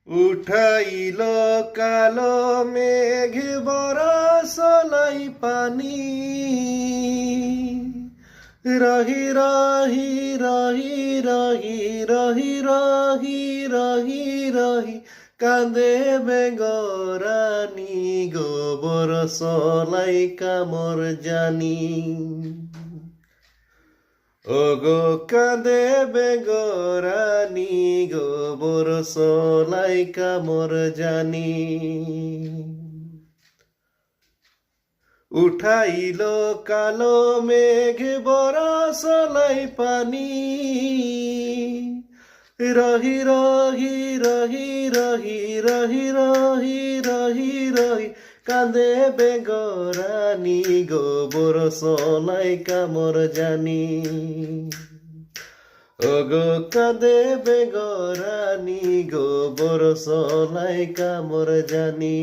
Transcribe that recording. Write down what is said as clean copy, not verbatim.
উঠাইল কালো মেঘ বরষলাই পানি রহি রহি রহি রহি রহি রহি রহি রহি কাঁদে বেগরানি গো বরষলাই কামর জানি ওগো কাঁদে বেগরানি গো বরষলাই কামর জানি উঠাইল কালো মেঘ বরষলাই পানি রহি রহি রহি রহি রহি রহি রহি রহি কাঁদে বেগরানি গো বরষলাই কামর জানি ওগো কাঁদে বেগরানি গো বরষলাই কামর জানি।